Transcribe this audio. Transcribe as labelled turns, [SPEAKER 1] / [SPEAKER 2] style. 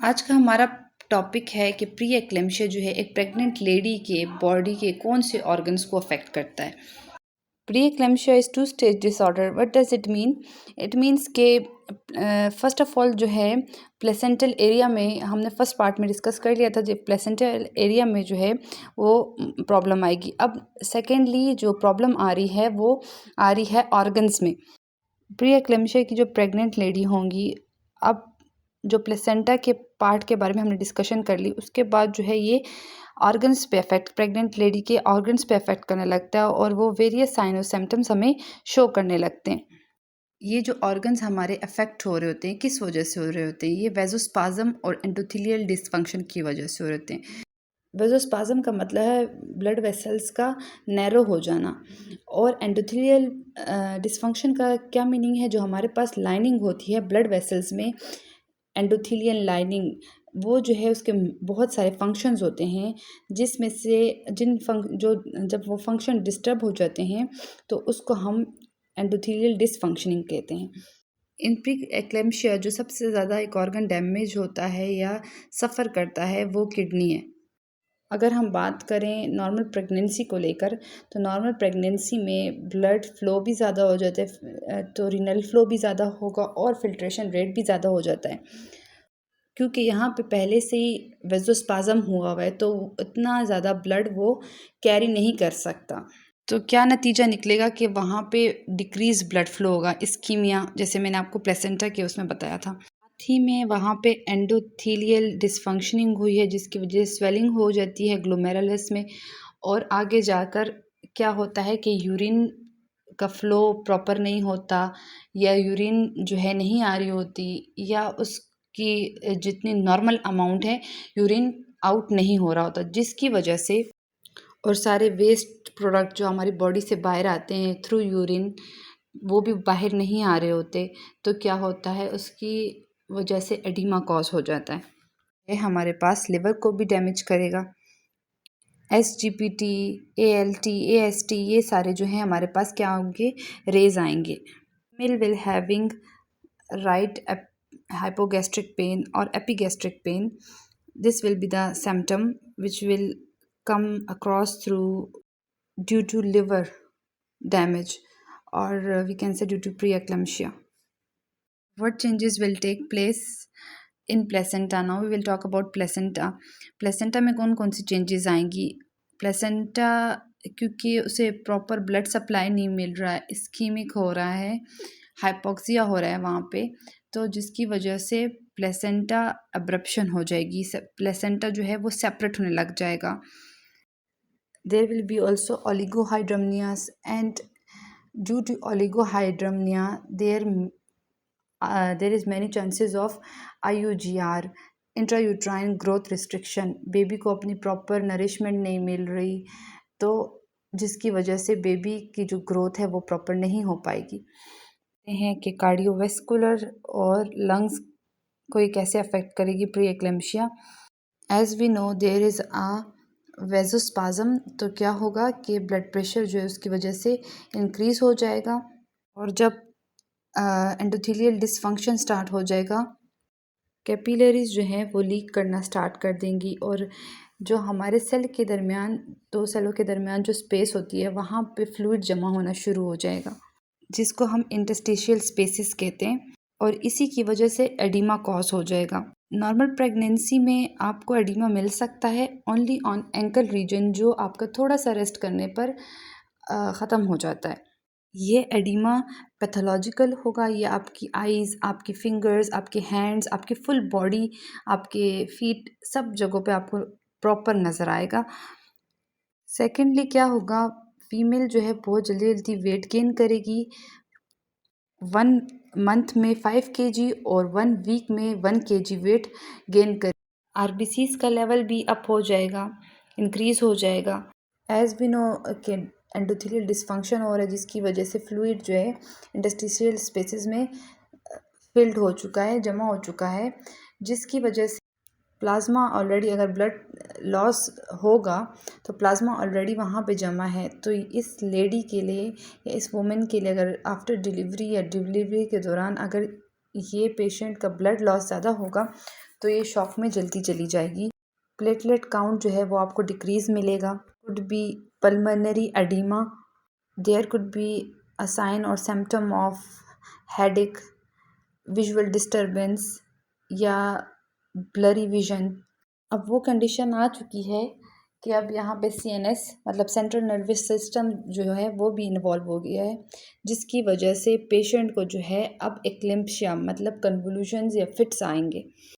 [SPEAKER 1] आज का हमारा टॉपिक है कि प्री एक्लेम्शिया जो है एक प्रेग्नेंट लेडी के बॉडी के कौन से ऑर्गन्स को अफेक्ट करता है। Pre eclampsia is two stage disorder. What does it mean? It means के फर्स्ट ऑफ ऑल जो है प्लेसेंटल एरिया में हमने फर्स्ट पार्ट में डिस्कस कर लिया था, जो प्लेसेंटल एरिया में जो है वो प्रॉब्लम आएगी। अब सेकेंडली जो प्रॉब्लम आ रही है वो आ रही है ऑर्गन्स में। प्री एक्लेम्शिया की जो प्रेग्नेंट लेडी होंगी, अब जो प्लेसेंटा के पार्ट के बारे में हमने डिस्कशन कर ली, उसके बाद जो है ये ऑर्गन्स पे अफेक्ट, प्रेग्नेंट लेडी के ऑर्गन्स पे अफेक्ट करने लगता है और वो वेरियस साइन और सिम्टम्स हमें शो करने लगते हैं। ये जो ऑर्गन्स हमारे अफेक्ट हो रहे होते हैं किस वजह से हो रहे होते हैं? ये वेजोस्पाज्म और एंडोथेलियल डिसफंक्शन की वजह से हो रहे होते हैं। वेजोस्पाज्म का मतलब है ब्लड वेसल्स का नैरो हो जाना, और एंडोथेलियल डिसफंक्शन का क्या मीनिंग है? जो हमारे पास लाइनिंग होती है ब्लड वेसल्स में, एंडोथेलियल लाइनिंग, वो जो है उसके बहुत सारे फंक्शंस होते हैं, जिसमें से जब वो फंक्शन डिस्टर्ब हो जाते हैं तो उसको हम एंडोथेलियल डिसफंक्शनिंग कहते हैं। इन प्री एक्लेम्शिया जो सबसे ज़्यादा एक ऑर्गन डैमेज होता है या सफ़र करता है वो किडनी है। अगर हम बात करें नॉर्मल प्रेगनेंसी को लेकर, तो नॉर्मल प्रेगनेंसी में ब्लड फ्लो भी ज़्यादा हो जाता है, तो रीनल फ्लो भी ज़्यादा होगा और फिल्ट्रेशन रेट भी ज़्यादा हो जाता है, क्योंकि यहाँ पे पहले से ही वेजोस्पाज्म हुआ है तो इतना ज़्यादा ब्लड वो कैरी नहीं कर सकता। तो क्या नतीजा निकलेगा कि वहाँ पे डिक्रीज ब्लड फ्लो होगा, इस्कीमिया, जैसे मैंने आपको प्लेसेंटा के उसमें बताया था। साथ ही में वहाँ पे एंडोथेलियल डिसफंक्शनिंग हुई है, जिसकी वजह से स्वेलिंग हो जाती है ग्लोमेरुलस में, और आगे जाकर क्या होता है कि यूरिन का फ्लो प्रॉपर नहीं होता, या यूरिन जो है नहीं आ रही होती, या उसकी जितनी नॉर्मल अमाउंट है यूरिन आउट नहीं हो रहा होता, जिसकी वजह से और सारे वेस्ट प्रोडक्ट जो हमारी बॉडी से बाहर आते हैं थ्रू यूरिन, वो भी बाहर नहीं आ रहे होते, तो क्या होता है उसकी वजह से एडिमा कॉज हो जाता है। ये हमारे पास लिवर को भी डैमेज करेगा। SGPT, ALT, AST, ये सारे जो हैं हमारे पास क्या होंगे, रेज आएंगे। मिल will having right hypogastric pain or epigastric pain. This will be the symptom which will come across due to liver damage, or we can say due to preeclampsia. What changes will take place in placenta? Now we will talk about placenta. Placenta में कौन कौन सी changes आएंगी? Placenta क्योंकि उसे proper blood supply नहीं मिल रहा है, ischaemic हो रहा है, हाइपोक्सिया हो रहा है वहाँ पे, तो जिसकी वजह से प्लेसेंटा अब्रप्शन हो जाएगी, प्लेसेंटा जो है वो सेपरेट होने लग जाएगा। There will be also oligohydramnias, and due to oligohydramnia there is many chances of IUGR, intrauterine growth restriction. Baby को अपनी प्रॉपर नरिशमेंट नहीं मिल रही, तो जिसकी वजह से बेबी की जो ग्रोथ है वो प्रॉपर नहीं हो पाएगी। हैं कि कार्डियोवेस्कुलर और लंग्स को ये कैसे अफेक्ट करेगी pre eclampsia. As we know there is a vasospasm, तो क्या होगा कि ब्लड प्रेशर जो है उसकी वजह से इंक्रीज हो जाएगा, और जब एंडोथेलियल डिसफंक्शन स्टार्ट हो जाएगा, कैपिलरीज जो हैं वो लीक करना स्टार्ट कर देंगी, और जो हमारे सेल के दरमियान, दो सेलों के दरमियान जो स्पेस होती है वहाँ पे फ्लूइड जमा होना शुरू हो जाएगा, जिसको हम इंटरस्टिशियल स्पेसिस कहते हैं, और इसी की वजह से एडिमा कॉज हो जाएगा। नॉर्मल प्रेगनेंसी में आपको एडिमा मिल सकता है ओनली ऑन एंकल रीजन, जो आपका थोड़ा सा रेस्ट करने पर ख़त्म हो जाता है। ये एडिमा पैथोलॉजिकल होगा, या आपकी आईज़, आपकी फिंगर्स, आपके हैंड्स, आपकी फुल बॉडी, आपके फीट, सब जगहों पे आपको प्रॉपर नज़र आएगा। सेकेंडली क्या होगा, फीमेल जो है बहुत जल्दी जल्दी वेट गेन करेगी। 1 मंथ में 5 kg और 1 वीक में 1 kg वेट गेन कर, RBCs का लेवल भी अप हो जाएगा, इंक्रीज हो जाएगा। एज वी नो कि एंडोथेलियल डिसफंक्शन हो रहा है, जिसकी वजह से फ्लूइड जो है इंटरस्टिशियल स्पेसेस में फिल्ड हो चुका है, जमा हो चुका है, जिसकी वजह से प्लाज्मा ऑलरेडी, अगर ब्लड लॉस होगा तो प्लाज्मा ऑलरेडी वहाँ पे जमा है, तो इस लेडी के लिए या इस वुमेन के लिए अगर आफ्टर डिलीवरी या डिलीवरी के दौरान अगर ये पेशेंट का ब्लड लॉस ज़्यादा होगा तो ये शॉक में जल्दी चली जाएगी। प्लेटलेट काउंट जो है वो आपको डिक्रीज़ मिलेगा। Could be pulmonary oedema, there could be a sign और symptom of headache, visual disturbance या ब्लरी विजन। अब वो कंडीशन आ चुकी है कि अब यहाँ पे सीएनएस मतलब सेंट्रल नर्वस सिस्टम जो है वो भी इन्वॉल्व हो गया है, जिसकी वजह से पेशेंट को जो है अब एक्लेम्पशिया मतलब कन्वोल्यूशंस या फिट्स आएंगे।